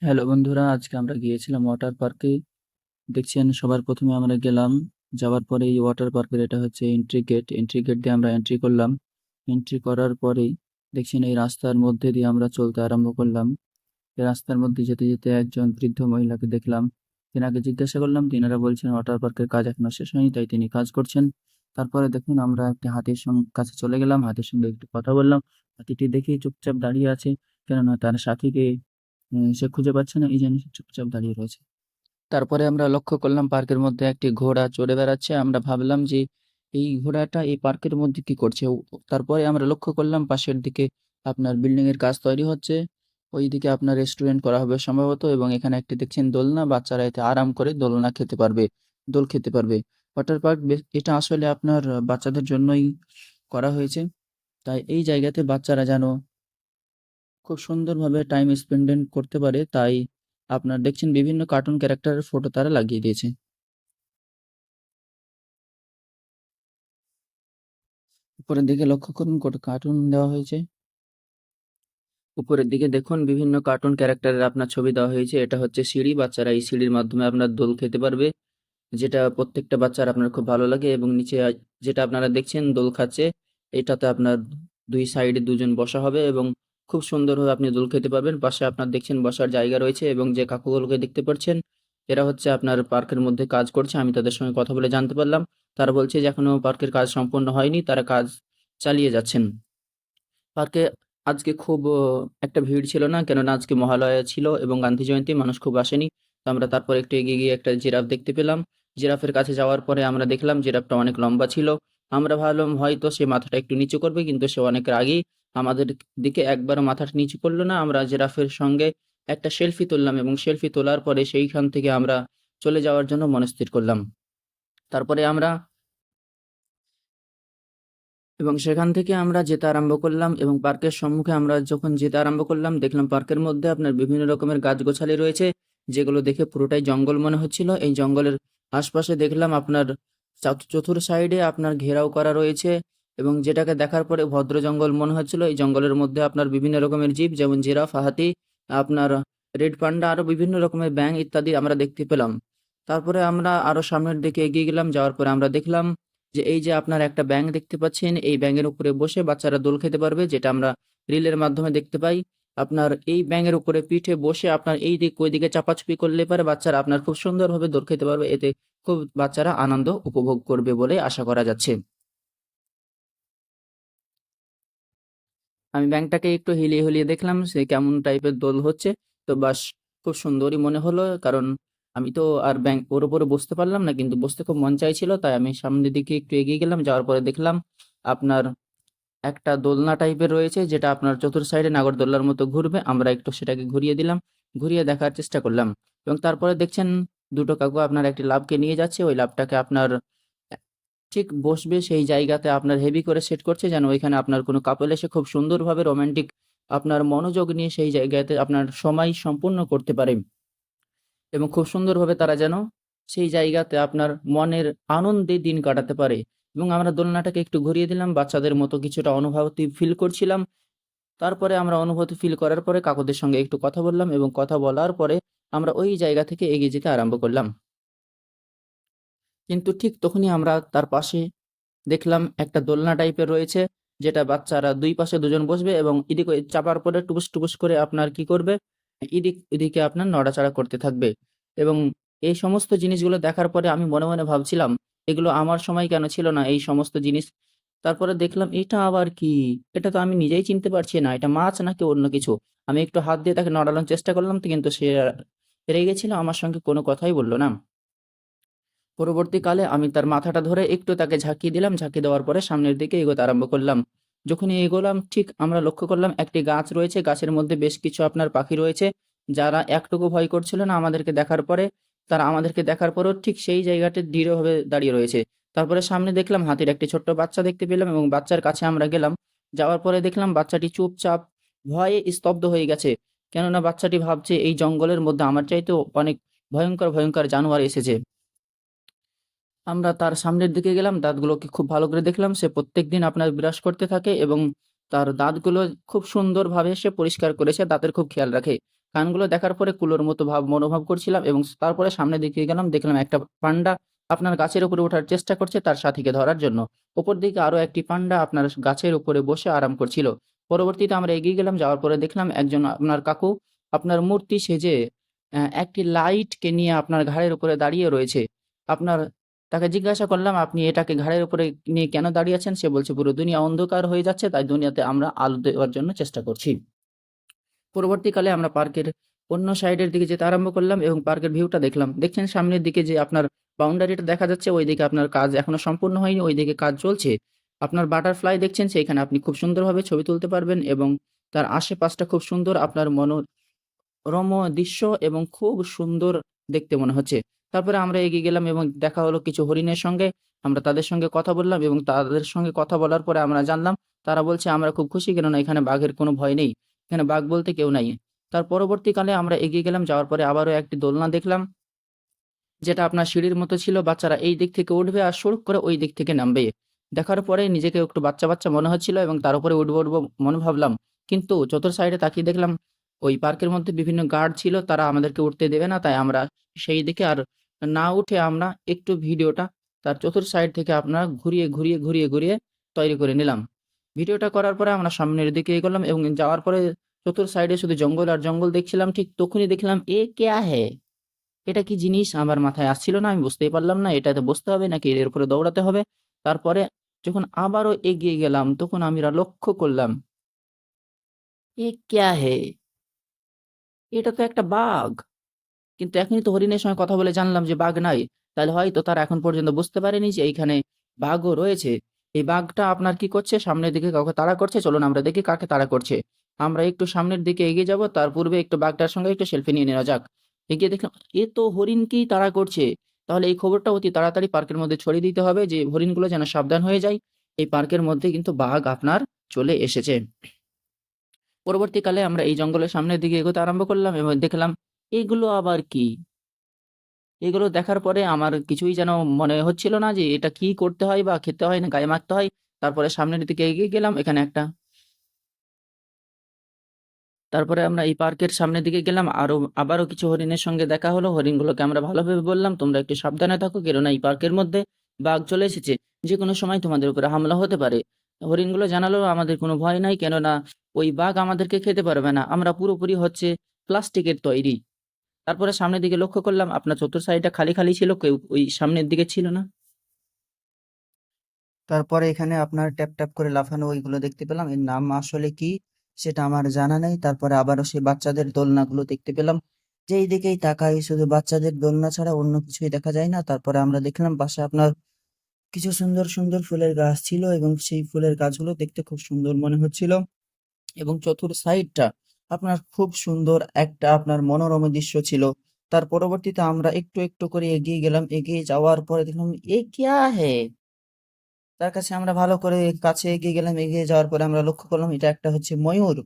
Hello বন্ধুরা, আজকে আমরা গিয়েছিলাম ওয়াটার পার্কে। দেখছেন, সবার প্রথমে আমরা গেলাম। যাওয়ার পরে এই ওয়াটার পার্কের এটা হচ্ছে এন্ট্রি গেট দিয়ে আমরা এন্ট্রি করলাম। এন্ট্রি করার পরেই দেখছেন এই রাস্তার মধ্যে দিয়ে আমরা চলতে আরম্ভ করলাম। এই রাস্তার মধ্যে যেতে যেতে একজন বৃদ্ধ মহিলাকে দেখলাম। তেনাকে জিজ্ঞাসা করলাম, তিনারা বলছেন ওয়াটার পার্কের কাজ এখনো শেষ হয়নি, তাই তিনি কাজ করছেন। তারপরে দেখুন, আমরা একটা হাতির কাছে চলে গেলাম, হাতির সঙ্গে একটু কথা বললাম। হাতিটি দেখেই চুপচাপ দাঁড়িয়ে আছে, কেননা তার সাথীকে সে খুঁজে পাচ্ছে না, এই জন্য সে চুপচাপ দাঁড়িয়ে রয়েছে। তারপরে আমরা লক্ষ্য করলাম পার্কের মধ্যে একটি ঘোড়া চড়ে বেড়াচ্ছে। আমরা ভাবলাম যে এই ঘোড়াটা এই পার্কের মধ্যে কি করছে। তারপরে আমরা লক্ষ্য করলাম পাশের দিকে আপনার বিল্ডিং এর কাজ তৈরি হচ্ছে। ওইদিকে আপনার রেস্টুরেন্ট করা হবে সম্ভবত, এবং এখানে একটি দেখছেন দোলনা, বাচ্চারা এতে আরাম করে দোলনা খেতে পারবে, দোল খেতে পারবে। ওয়াটার পার্ক এটা আসলে আপনার বাচ্চাদের জন্যই করা হয়েছে। তাই এই জায়গাতে বাচ্চারা যেন খুব সুন্দরভাবে টাইম স্পেন্ড করতে পারে, তাই আপনার দেখছেন বিভিন্ন কার্টুন ক্যারেক্টারের ফটো তারা লাগিয়ে দিয়েছে। উপরের দিকে লক্ষ্য করুন, কত কার্টুন দেওয়া হয়েছে। উপরের দিকে দেখুন, বিভিন্ন কার্টুন ক্যারেক্টারের আপনার ছবি দেওয়া হয়েছে। এটা হচ্ছে সিঁড়ি, বাচ্চারা এই সিঁড়ির মাধ্যমে আপনার দোল খেতে পারবে, যেটা প্রত্যেকটা বাচ্চার আপনার খুব ভালো লাগে। এবং নিচে যেটা আপনারা দেখছেন দোল খাচ্ছে, এটাতে আপনার দুই সাইডে দুজন বসা হবে এবং খুব সুন্দরভাবে আপনি দোল খেতে পারবেন। পাশে আপনার দেখছেন বসার জায়গা রয়েছে, এবং যে কাকুগুলোকে দেখতে পাচ্ছেন এরা হচ্ছে আপনার পার্কের মধ্যে কাজ করছে। আমি তাদের সঙ্গে কথা বলে জানতে পারলাম, তারা বলছে যে এখনো পার্কের কাজ সম্পূর্ণ হয়নি, তারা কাজ চালিয়ে যাচ্ছেন। পার্কে আজকে খুব একটা ভিড় ছিল না, কেননা আজকে মহালয়া ছিল এবং গান্ধী জয়ন্তী, মানুষ খুব আসেনি। তো আমরা তারপর একটু এগিয়ে গিয়ে একটা জিরাফ দেখতে পেলাম। জিরাফের কাছে যাওয়ার পরে আমরা দেখলাম জিরাফটা অনেক লম্বা ছিল। আমরা ভাবলাম হয়তো সে মাথাটা একটু নিচু করবে, কিন্তু সে অনেক রাগী, আমাদের দিকে একবারও মাথাটা নিচু করলো না। আমরা জিরাফের সঙ্গে একটা সেলফি তুললাম, এবং সেলফি তোলার পরে সেইখান থেকে আমরা চলে যাওয়ার জন্য মনস্থির করলাম। তারপরে আমরা এবং সেখান থেকে আমরা যেতে আরম্ভ করলাম, এবং পার্কের সম্মুখে আমরা যখন যেতে আরম্ভ করলাম, দেখলাম পার্কের মধ্যে আপনার বিভিন্ন রকমের গাছগাছালি রয়েছে, যেগুলো দেখে পুরোটাই জঙ্গল মনে হচ্ছিল। এই জঙ্গলের আশপাশে দেখলাম আপনার চতুর সাইডে আপনার ঘেরাও করা রয়েছে, এবং যেটাকে দেখার পরে ভদ্র জঙ্গল মনে হচ্ছিল। এই জঙ্গলের মধ্যে আপনার বিভিন্ন রকমের জীব, যেমন জিরাফ, হাতি, আপনার রেড পান্ডা, আরো বিভিন্ন রকমের ব্যাঙ ইত্যাদি আমরা দেখতে পেলাম। তারপরে আমরা আরো সামনের দিকে এগিয়ে গেলাম, যাওয়ার পরে আমরা দেখলাম যে এই যে আপনার একটা ব্যাঙ দেখতে পাচ্ছেন, এই ব্যাঙের উপরে বসে বাচ্চারা দোল খেতে পারবে, যেটা আমরা রিলের মাধ্যমে দেখতে পাই। আপনার এই ব্যাঙের উপরে পিঠে বসে আপনার এই দিক ওই দিকে চাপাচুপি করলে পারে বাচ্চারা আপনার খুব সুন্দরভাবে দোল খেতে পারবে, এতে খুব বাচ্চারা আনন্দ উপভোগ করবে বলে আশা করা যাচ্ছে। আমি ব্যাঙটাকে একটু হিলিয়ে হিলিয়ে দেখলাম সে কেমন টাইপের দোল হচ্ছে। তো বাস, খুব সুন্দরই মনে হলো, কারণ আমি তো আর ব্যাঙ ওর উপরে বসতে পারলাম না, কিন্তু বসতে খুব মন চাইছিল, তাই আমি সামনের দিকে একটু এগিয়ে গেলাম। যাওয়ার পরে দেখলাম আপনার একটা দোলনা টাইপের রয়েছে, যেটা আপনার চতুর সাইডে নাগরদোলনার মতো ঘুরবে। আমরা একটু সেটাকে ঘুরিয়ে দিলাম, ঘুরিয়ে দেখার চেষ্টা করলাম। এবং তারপরে দেখছেন দুটো কাকু আপনার একটি লাভকে নিয়ে যাচ্ছে, ওই লাভটাকে আপনার ঠিক বসবে সেই জায়গাতে আপনার হেভি করে সেট করছে, যেন ওইখানে আপনার কোনো কাপল এসে খুব সুন্দরভাবে রোমান্টিক আপনার মনোযোগ নিয়ে সেই জায়গাতে আপনার সময় সম্পূর্ণ করতে পারে, এবং খুব সুন্দরভাবে তারা যেন সেই জায়গাতে আপনার মনের আনন্দে দিন কাটাতে পারে। এবং আমরা দোলনাটাকে একটু ঘুরিয়ে দিলাম, বাচ্চাদের মতো কিছুটা অনুভূতি ফিল করছিলাম। তারপরে আমরা অনুভূতি ফিল করার পরে কাকুদের সঙ্গে একটু কথা বললাম, এবং কথা বলার পরে আমরা ওই জায়গা থেকে এগিয়ে যেতে আরম্ভ করলাম। কিন্তু ঠিক তখনই আমরা তার পাশে দেখলাম একটা দোলনা টাইপের রয়েছে, যেটা বাচ্চারা দুই পাশে দুজন বসবে, এবং এদিকে চাপার পরে টুপুস টুপুস করে আপনার কি করবে, এদিক এদিকে আপনার নড়াচড়া করতে থাকবে। এবং এই সমস্ত জিনিসগুলো দেখার পরে আমি মনে মনে ভাবছিলাম, এগুলো আমার সময় কেন ছিল না এই সমস্ত জিনিস। তারপরে দেখলাম এটা আবার কি, এটা তো আমি নিজেই চিনতে পারছি না, এটা মাছ নাকি অন্য কিছু। আমি একটু হাত দিয়ে তাকে নড়ানোর চেষ্টা করলাম, তো কিন্তু সে রেগে ছিল, আমার সঙ্গে কোনো কথাই বললো না। পরবর্তীকালে আমি তার মাথাটা ধরে একটু তাকে ঝাঁকিয়ে দিলাম, ঝাঁকিয়ে দেওয়ার পরে সামনের দিকে এগোতে আরম্ভ করলাম। যখনই এগোলাম ঠিক আমরা লক্ষ্য করলাম একটি গাছ রয়েছে, গাছের মধ্যে বেশ কিছু আপনার পাখি রয়েছে, যারা একটুকু ভয় করছিল না আমাদেরকে দেখার পরে। তারা আমাদেরকে দেখার পরেও ঠিক সেই জায়গাতে দৃঢ়ভাবে দাঁড়িয়ে রয়েছে। তারপরে সামনে দেখলাম হাতির একটি ছোট্ট বাচ্চা দেখতে পেলাম, এবং বাচ্চার কাছে আমরা গেলাম। যাওয়ার পরে দেখলাম বাচ্চাটি চুপচাপ ভয়ে স্তব্ধ হয়ে গেছে, কেননা বাচ্চাটি ভাবছে এই জঙ্গলের মধ্যে আমার চাইতেও অনেক ভয়ঙ্কর ভয়ঙ্কর জানোয়ার এসেছে। আমরা তার সামনের দিকে গেলাম, দাঁতগুলোকে খুব ভালো করে দেখলাম। সে প্রত্যেকদিন আপনার ব্রাশ করতে থাকে, এবং তার দাঁতগুলো খুব সুন্দরভাবে সে পরিষ্কার করে, সে দাঁতের খুব খেয়াল রাখে। কানগুলো দেখার পরে কুলোর মতো মনোভাব করছিলাম এবং তারপরে সামনের দিকে গেলাম, দেখলাম একটা পান্ডা আপনার গাছের উপরে ওঠার চেষ্টা করছে তার সাথীকে ধরার জন্য। ওপর দিকে আরো একটি পান্ডা আপনার গাছের উপরে বসে আরাম করছিল। পরবর্তীতে আমরা এগিয়ে গেলাম, যাওয়ার পরে দেখলাম একজন আপনার কাকু আপনার মূর্তি সেজে একটি লাইটকে নিয়ে আপনার ঘাড়ের উপরে দাঁড়িয়ে রয়েছে। আপনার তাকে জিজ্ঞাসা করলাম, "আপনি এটাকে ঘাড়ের উপরে নিয়ে কেন দাঁড়িয়ে আছেন?" সে বলছে, "পুরো দুনিয়া অন্ধকার হয়ে যাচ্ছে, তাই দুনিয়াতে আমরা আলো দেওয়ার জন্য চেষ্টা করছি।" পরবর্তীকালে আমরা পার্কের অন্য সাইডের দিকে যেতে আরম্ভ করলাম এবং পার্কের ভিউটা দেখলাম। দেখছেন সামনের দিকে যে আপনার বাউন্ডারিটা দেখা যাচ্ছে, ওইদিকে আপনার কাজ এখনো সম্পূর্ণ হয়নি, ওইদিকে কাজ চলছে। আপনার বাটারফ্লাই দেখছেন, সেইখানে আপনি খুব সুন্দরভাবে ছবি তুলতে পারবেন এবং তার আশেপাশটা খুব সুন্দর, আপনার মনোরম দৃশ্য এবং খুব সুন্দর দেখতে মনে হচ্ছে। তারপরে আমরা এগিয়ে গেলাম এবং দেখা হলো কিছু হরিণের সঙ্গে। আমরা তাদের সঙ্গে কথা বললাম এবং তাদের সঙ্গে কথা বলার পরে আমরা জানলাম, তারা বলছে, "আমরা খুব খুশি, কেননা এখানে বাঘের কোনো ভয় নেই। এখানে বাঘ বলতে কেউ নাই।" তার পরবর্তীকালে আমরা এগিয়ে গেলাম, যাওয়ার পরে আবারও একটি দোলনা দেখলাম, যেটা আপনার সিঁড়ির মতো ছিল। বাচ্চারা এই দিক থেকে উঠবে আর সুড়ুক করে ওই দিক থেকে নামবে। দেখার পরে নিজেকে একটু বাচ্চা, বাচ্চা মনে হচ্ছিল এবং তার উপরে উঠবো, উঠবো মনে ভাবলাম। কিন্তু চতুর সাইডে তাকিয়ে দেখলাম ওই পার্কের মধ্যে বিভিন্ন গার্ড ছিল, তারা আমাদেরকে উঠতে দেবে না। তাই আমরা সেই দিকে আর না উঠে আমরা একটু ভিডিওটা তার চতুর সাইড থেকে আপনার ঘুরিয়ে, ঘুরিয়ে, ঘুরিয়ে, ঘুরিয়ে তৈরি করে নিলাম। ভিডিওটা করার পরে আমরা সামনের দিকে এগোলাম এবং যাওয়ার পরে চতুর সাইডে শুধু জঙ্গল আর জঙ্গল দেখছিলাম। ঠিক তখনই দেখলাম, "এ ক্যা হ্যায়?" এটা কি জিনিস আমার মাথায় আসছিল না, আমি বুঝতেই পারলাম না এটাতে বসতে হবে নাকি এর উপরে দৌড়াতে হবে। তারপরে যখন আবারও এগিয়ে গেলাম তখন আমরা লক্ষ্য করলাম, এ ক্যা হে, এটা তো একটা বাঘ। কিন্তু এখনই তো হরিণের সঙ্গে কথা বলে জানলাম যে বাঘ নাই। তাহলে হয়তো তারা এখন পর্যন্ত বুঝতে পারেনি যে এইখানে বাঘও রয়েছে। এই বাঘটা আপনার কি করছে, সামনের দিকে কাউকে তাড়া করছে। চলুন আমরা দেখি কাকে তাড়া করছে। আমরা একটু সামনের দিকে এগিয়ে যাব, তার পূর্বে একটু বাঘটার সঙ্গে একটু সেলফি নিয়ে নেওয়া যাক। এগিয়ে দেখলাম এ তো হরিণকেই তাড়া করছে। তাহলে এই খবরটা অতি তাড়াতাড়ি পার্কের মধ্যে ছড়িয়ে দিতে হবে যে হরিণগুলো যেন সাবধান হয়ে যায়। এই পার্কের মধ্যে কিন্তু বাঘ আপনার চলে এসেছে। পরবর্তীকালে আমরা এই জঙ্গলের সামনের দিকে এগোতে আরম্ভ করলাম এবং দেখলাম এগুলো আবার কি? এগুলো দেখার পরে আমার কিছুই যেন মনে হচ্ছিল না যে এটা কি করতে হয় বা খেতে হয় না গায়ে মাখতে হয়। তারপরে সামনের দিকে এগিয়ে গেলাম, এখানে একটা তারপরে আমরা এই পার্কের সামনের দিকে গেলাম, আবারও কিছু হরিণের সঙ্গে দেখা হলো। হরিণগুলোকে আমরা ভালোভাবে বললাম, "তোমরা একটু সাবধানে থাকো, কেননা এই পার্কের মধ্যে বাঘ চলে এসেছে। যেকোনো সময় তোমাদের উপরে হামলা হতে পারে।" হরিণগুলো জানালো, "আমাদের কোনো ভয় নাই, কেননা ওই বাঘ আমাদেরকে খেতে পারবে না। আমরা পুরোপুরি হচ্ছে প্লাস্টিকের তৈরি।" তারপরে সামনের দিকে লক্ষ্য করলাম আপনার চতুর সাইডটা খালি, খালি ছিল। কেউ ওই সামনের দিকে ছিল না। তারপরে এখানে আপনার ট্যাপ ট্যাপ করে লাফানো ওইগুলো দেখতে পেলাম। এর নাম আসলে কি সেটা আমার জানা নেই। তারপরে আবারও সেই বাচ্চাদের দোলনাগুলো দেখতে পেলাম। যেই দিকেই তাকাই শুধু বাচ্চাদের দোলনা ছাড়া অন্য কিছুই দেখা যায় না। তারপরে আমরা দেখলাম পাশে আপনার কিছু সুন্দর, সুন্দর ফুলের গাছ ছিল এবং সেই ফুলের গাছগুলো দেখতে খুব সুন্দর মনে হচ্ছিল এবং চতুর সাইডটা আপনার খুব সুন্দর একটা আপনার মনোরম দৃশ্য ছিল। তার পরবর্তীতে আমরা একটু, একটু করে এগিয়ে গেলাম। এগিয়ে যাওয়ার পরে দেখলাম, "এ ক্যা হ্যায়?" তার কাছে আমরা ভালো করে কাছে এগিয়ে গেলাম। এগিয়ে যাওয়ার পরে আমরা লক্ষ্য করলাম এটা একটা হচ্ছে ময়ূর।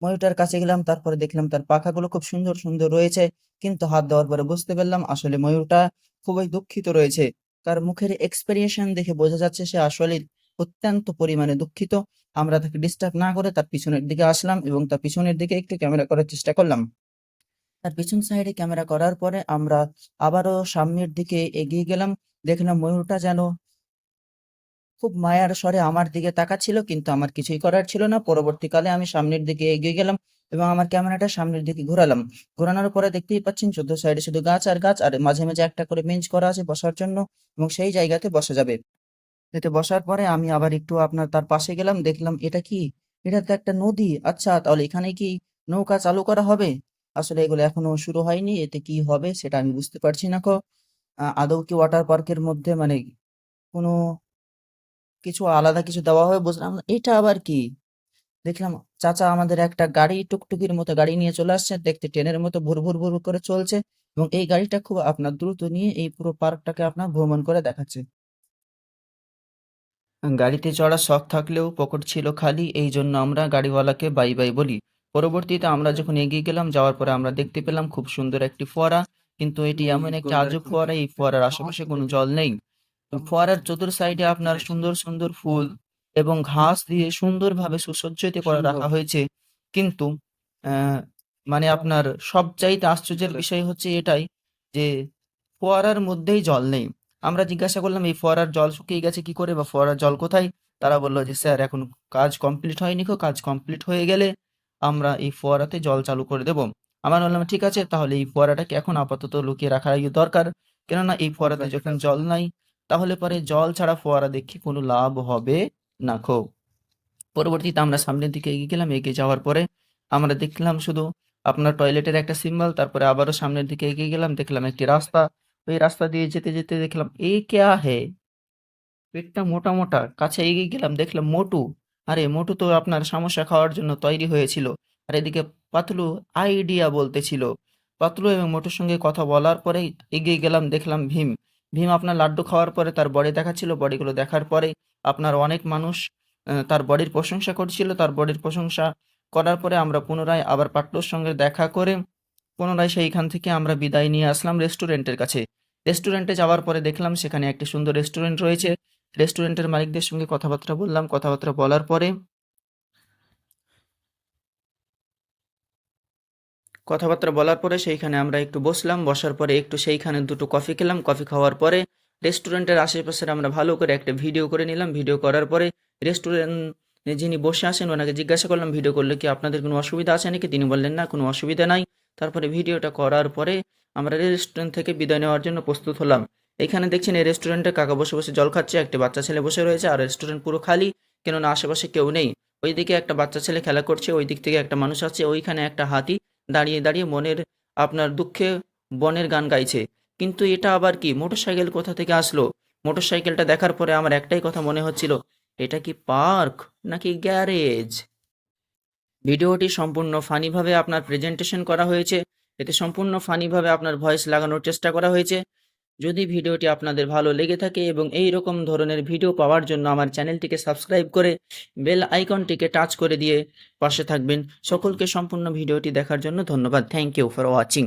ময়ূরটার কাছে গেলাম, তারপরে দেখলাম তার পাখাগুলো খুব সুন্দর, সুন্দর রয়েছে। কিন্তু হাত দেওয়ার পরে বুঝতে পারলাম আসলে ময়ূরটা খুবই দুঃখিত রয়েছে। তার মুখের এক্সপ্রেশন দেখে বোঝা যাচ্ছে সে আসলেই অত্যন্ত পরিমাণে দুঃখিত। আমরা তাকে ডিস্টার্ব না করে তার পিছনের দিকে আসলাম এবং তার পিছনের দিকে একটু ক্যামেরা করার চেষ্টা করলাম। তার পিছন সাইডে ক্যামেরা করার পরে আমরা আবারও সামনের দিকে এগিয়ে গেলাম। দেখলাম ময়ূরটা যেন খুব মায়ার স্বরে আমার দিকে তাকাচ্ছিল, কিন্তু আমার কিছুই করার ছিল না। পরবর্তীকালে আমি সামনের দিকে এগিয়ে গেলাম এবং আমার ক্যামেরাটা সামনের দিকে ঘোরালাম। ঘোরানোর পরে দেখতেই পাচ্ছেন চতুর্থ সাইডে শুধু গাছ আর গাছ, আর মাঝে মাঝে একটা করে বেঞ্চ করা আছে বসার জন্য এবং সেই জায়গাতে বসা যাবে। এতে বসার পরে আমি আবার একটু আপনার তার পাশে গেলাম, দেখলাম এটা কি? এটা তো একটা নদী। আচ্ছা, তাহলে এখানে কি নৌকা চালু করা হবে? আসলে এগুলো এখনো শুরু হয়নি, এতে কি হবে সেটা আমি বুঝতে পারছি না। আদৌ কি ওয়াটার পার্কের মধ্যে মানে কোনো কিছু আলাদা কিছু দেওয়া হবে বুঝলাম না। এটা আবার কি? দেখলাম চাচা আমাদের একটা গাড়ি, টুকটুকির মতো গাড়ি নিয়ে চলে আসছে, দেখতে ট্রেনের মতো ভুর ভুর ভুর করে চলছে এবং এই গাড়িটা খুব আপনার দ্রুত নিয়ে এই পুরো পার্কটাকে আপনার ভ্রমণ করে দেখাচ্ছে। গাড়িতে চড়ার শখ থাকলেও পকেট ছিল খালি, এই জন্য আমরা গাড়িওয়ালাকে বাই বাই বলি। পরবর্তীতে আমরা যখন এগিয়ে গেলাম, যাওয়ার পরে আমরা দেখতে পেলাম খুব সুন্দর একটি ফোয়ারা, কিন্তু এটি এমন একটি আজব ফোয়ারা, এই ফোয়ারার আশেপাশে কোনো জল নেই। ফোয়ারার চতুর সাইডে আপনার সুন্দর সুন্দর ফুল এবং ঘাস দিয়ে সুন্দরভাবে সুসজ্জিত করে রাখা হয়েছে, কিন্তু আহ মানে আপনার সবচাইতে আশ্চর্যের বিষয় হচ্ছে এটাই যে ফোয়ারার মধ্যেই জল নেই। আমরা জিজ্ঞাসা করলাম এই ফোয়ারার জল শুকিয়ে গেছে কি করে বা ফোয়ারার জল কোথায়? তারা বলল যে স্যার এখন কাজ কমপ্লিট হয়নি গো, কাজ কমপ্লিট হয়ে গেলে আমরা এই ফোয়ারাতে জল চালু করে দেব। আমরা বললাম ঠিক আছে, তাহলে এই ফোয়ারাটাকে এখন আপাতত লুকিয়ে রাখার দরকার, কেননা এই ফোয়ারাতে যখন জল নাই তাহলে পরে জল ছাড়া ফোয়ারা দেখি কোনো লাভ হবে না খো। পরবর্তীতে আমরা সামনের দিকে এগিয়ে গেলাম, এগিয়ে যাওয়ার পরে আমরা দেখলাম শুধু আপনার টয়লেটের একটা সিম্বল, তারপরে আবারও সামনের দিকে এগিয়ে গেলাম, দেখলাম একটি রাস্তা। ওই রাস্তা দিয়ে যেতে যেতে দেখলাম এ ক্যা হে, পেটটা মোটা মোটা, কাছে এগিয়ে গেলাম দেখলাম মোটু। আরে মোটু তো আপনার সমস্যা খাওয়ার জন্য তৈরি হয়েছিল। আর এদিকে পাতলু আইডিয়া বলতেছিল। পাতলু এবং মোটুর সঙ্গে কথা বলার পরে এগিয়ে গেলাম, দেখলাম ভীম। ভীম আপনার লাড্ডু খাওয়ার পরে তার বডি দেখাচ্ছিল, বডিগুলো দেখার পরে আপনার অনেক মানুষ তার বডির প্রশংসা করছিল। তার বডির প্রশংসা করার পরে আমরা পুনরায় আবার পাটলুর সঙ্গে দেখা করে পুনরায় সেইখান থেকে আমরা বিদায় নিয়ে আসলাম রেস্টুরেন্টের কাছে। রেস্টুরেন্টে যাওয়ার পরে দেখলাম সেখানে একটি সুন্দর রেস্টুরেন্ট রয়েছে। রেস্টুরেন্টের মালিকদের সঙ্গে কথাবার্তা বললাম, কথাবার্তা বলার পরে সেইখানে আমরা একটু বসলাম, বসার পরে একটু সেইখানে দুটো কফি খেলাম, কফি খাওয়ার পরে রেস্টুরেন্টের আশেপাশের আমরা ভালো করে একটা ভিডিও করে নিলাম। ভিডিও করার পরে রেস্টুরেন্ট যিনি বসে আছেন ওনাকে জিজ্ঞাসা করলাম ভিডিও করলে কি আপনাদের কোনো অসুবিধা আছে নাকি? তিনি বললেন না, কোনো অসুবিধা নাই। তারপরে ভিডিওটা করার পরে আমরা রেস্টুরেন্ট থেকে বিদায় নেওয়ার জন্য প্রস্তুত হলাম। এখানে দেখছেন এই রেস্টুরেন্টে কাকা বসে বসে জল খাচ্ছে, একটি বাচ্চা ছেলে বসে রয়েছে, আর রেস্টুরেন্ট পুরো খালি, কেননা আশেপাশে কেউ নেই। ওইদিকে একটা বাচ্চা ছেলে খেলা করছে, ওই দিক থেকে একটা মানুষ আছে, ওইখানে একটা হাতি দাঁড়িয়ে দাঁড়িয়ে মনের আপনার দুঃখে বনের গান গাইছে। কিন্তু এটা আবার কি, মোটরসাইকেল কোথা থেকে আসলো? মোটরসাইকেলটা দেখার পরে আমার একটাই কথা মনে হচ্ছিল, এটা কি পার্ক নাকি গ্যারেজ? ভিডিওটি সম্পূর্ণ ফানিভাবে আপনার প্রেজেন্টেশন করা হয়েছে, এতে সম্পূর্ণ ফানিভাবে আপনার ভয়েস লাগানোর চেষ্টা করা হয়েছে। যদি ভিডিওটি আপনাদের ভালো লেগে থাকে এবং এই রকম ধরনের ভিডিও পাওয়ার জন্য আমার চ্যানেলটিকে সাবস্ক্রাইব করে বেল আইকনটিকে টাচ করে দিয়ে পাশে থাকবেন। সকলকে সম্পূর্ণ ভিডিওটি দেখার জন্য ধন্যবাদ। Thank you for watching.